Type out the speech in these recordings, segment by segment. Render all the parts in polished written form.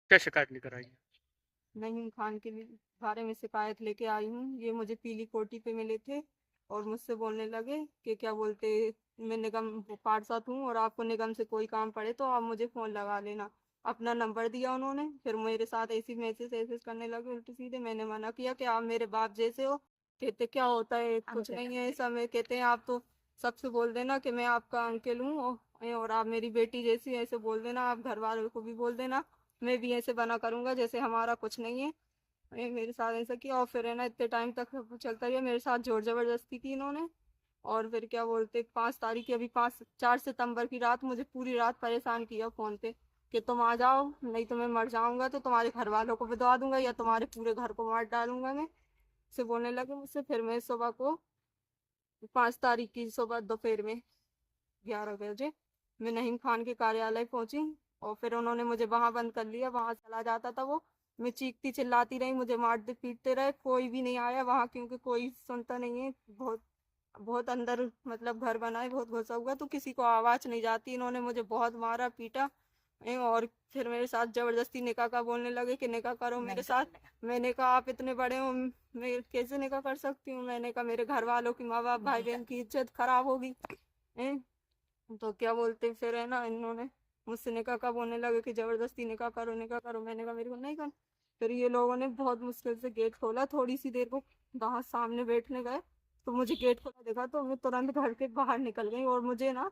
क्या शिकायत लेकर आई हैं? नईम खान के बारे में शिकायत लेके आई हूँ। ये मुझे पीली कोठी पे मिले थे और मुझसे बोलने लगे कि क्या बोलते, मैं निगम पार्षद हूँ और आपको निगम से कोई काम पड़े तो आप मुझे फोन लगा लेना। अपना नंबर दिया उन्होंने, फिर मेरे साथ ऐसी मैसेज ऐसेज करने लगे उल्टे सीधे। मैंने मना किया कि आप मेरे बाप जैसे हो। कहते क्या होता है, कुछ नहीं है ऐसा। मैं कहते हैं आप तो सबसे बोल देना कि मैं आपका अंकल हूँ और आप मेरी बेटी जैसी, ऐसे बोल देना। आप घर वालों को भी बोल देना, मैं भी ऐसे बना करूंगा जैसे हमारा कुछ नहीं है। ये मेरे साथ ऐसा किया और फिर है ना इतने टाइम तक सब कुछ चलता रहा। मेरे साथ जोर जबरदस्ती की इन्होंने। और फिर क्या बोलते, 5 तारीख की, अभी 4 सितंबर की रात मुझे पूरी रात परेशान किया फोन पे कि तुम आ जाओ, नहीं तो मैं मर जाऊंगा, तो तुम्हारे घर वालों को बता दूंगा या तुम्हारे पूरे घर को मार डालूंगा मैं, से बोलने लगे मुझसे। फिर मैं सुबह को 5 तारीख की सुबह दोपहर में 11 बजे मैं नहीम खान के कार्यालय पहुंची। और फिर उन्होंने मुझे वहां बंद कर लिया, वहां चला जाता था वो। मैं चीखती चिल्लाती रही, मुझे मारते पीटते रहे, कोई भी नहीं आया वहां, क्योंकि कोई सुनता नहीं है। बहुत बहुत अंदर मतलब घर बना है, बहुत घुसा हुआ, तो किसी को आवाज नहीं जाती। इन्होंने मुझे बहुत मारा पीटा। और फिर मेरे साथ जबरदस्ती निकाह का बोलने लगे कि निकाह करो मेरे साथ। मैंने कहा आप इतने बड़े हो, मैं कैसे निकाह कर सकती हूँ। मैंने कहा मेरे घर वालों की, माँ बाप भाई बहन की इज्जत खराब होगी। तो क्या बोलते, फिर है ना इन्होंने मुझसे निकाह का बोलने लगे कि जबरदस्ती निकाह करो निकाह करो। मैंने कहा मेरे को नहीं कर। फिर ये लोगों ने बहुत मुश्किल से गेट खोला, थोड़ी सी देर को बाहर सामने बैठने गए, तो मुझे गेट खोला देखा तो मैं तुरंत घर के बाहर निकल गई। और मुझे ना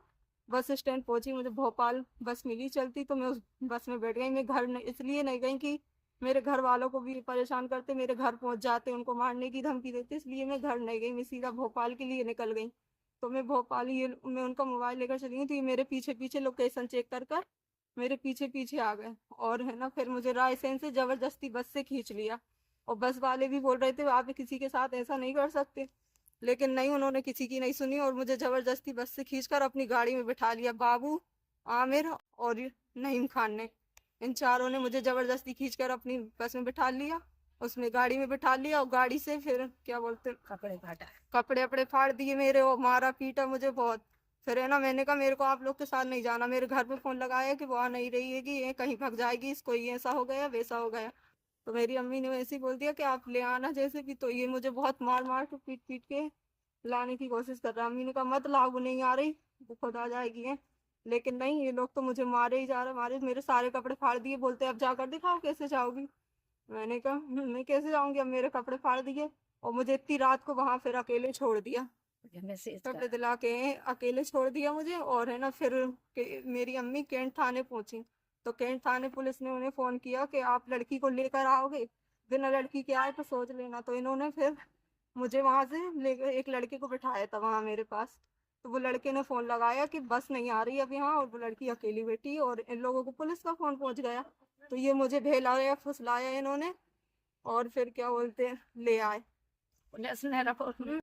बस स्टैंड पहुंची, मुझे भोपाल बस मिली चलती, तो मैं उस बस में बैठ गई। मैं घर नहीं, इसलिए नहीं गई कि मेरे घर वालों को भी परेशान करते, मेरे घर पहुंच जाते, उनको मारने की धमकी देते, इसलिए मैं घर नहीं गई। मैं सीधा भोपाल के लिए निकल गई। तो मैं भोपाल, ये मैं उनका मोबाइल लेकर चली गई, तो ये मेरे पीछे पीछे लोकेशन चेक कर कर मेरे पीछे पीछे आ गए। और है ना फिर मुझे रायसेन से जबरदस्ती बस से खींच लिया। और बस वाले भी बोल रहे थे आप किसी के साथ ऐसा नहीं कर सकते, लेकिन नहीं, उन्होंने किसी की नहीं सुनी और मुझे जबरदस्ती बस से खींचकर अपनी गाड़ी में बिठा लिया। बाबू, आमिर और ये नईम खान ने, इन चारों ने मुझे जबरदस्ती खींचकर अपनी बस में बिठा लिया, उसमें गाड़ी में बिठा लिया। और गाड़ी से फिर क्या बोलते, कपड़े वपड़े फाड़ दिए मेरे और मारा पीटा मुझे बहुत। फिर है ना मैंने कहा मेरे को आप लोग के साथ नहीं जाना। मेरे घर पे फोन लगाया कि वो आ नहीं रही है, कि ये कहीं भाग जाएगी, इसको ये ऐसा हो गया वैसा हो गया। तो मेरी अम्मी ने वैसे ही बोल दिया कि आप ले आना जैसे भी। तो ये मुझे बहुत मार मार के पीट पीट के लाने की कोशिश कर रहा है। अम्मी ने कहा मत लाओ, वो नहीं आ रही, वो खुद आ जाएगी है। लेकिन नहीं, ये लोग तो मुझे मारे ही जा रहे, मारे, मेरे सारे कपड़े फाड़ दिए। बोलते अब जाकर दिखाओ कैसे जाओगी। मैंने कहा मैं कैसे जाऊंगी, अब मेरे कपड़े फाड़ दिए और मुझे इतनी रात को वहां फिर अकेले छोड़ दिया। कपड़े दिला के अकेले छोड़ दिया मुझे। और है ना फिर मेरी अम्मी कैंट थाने पहुंची। तो कैंट थाने पुलिस ने उन्हें फोन किया कि आप लड़की को लेकर आओगे, बिना लड़की के आए तो सोच लेना। तो इन्होंने फिर मुझे वहां से लेकर एक लड़के को बिठाया था वहां मेरे पास। तो वो लड़के ने फोन लगाया कि बस नहीं आ रही अब यहाँ, और वो लड़की अकेली बैठी है, और इन लोगों को पुलिस का फोन पहुंच गया। तो ये मुझे बहलाया फुसलाया इन्होंने और फिर क्या बोलते ले आए। पुलिस ने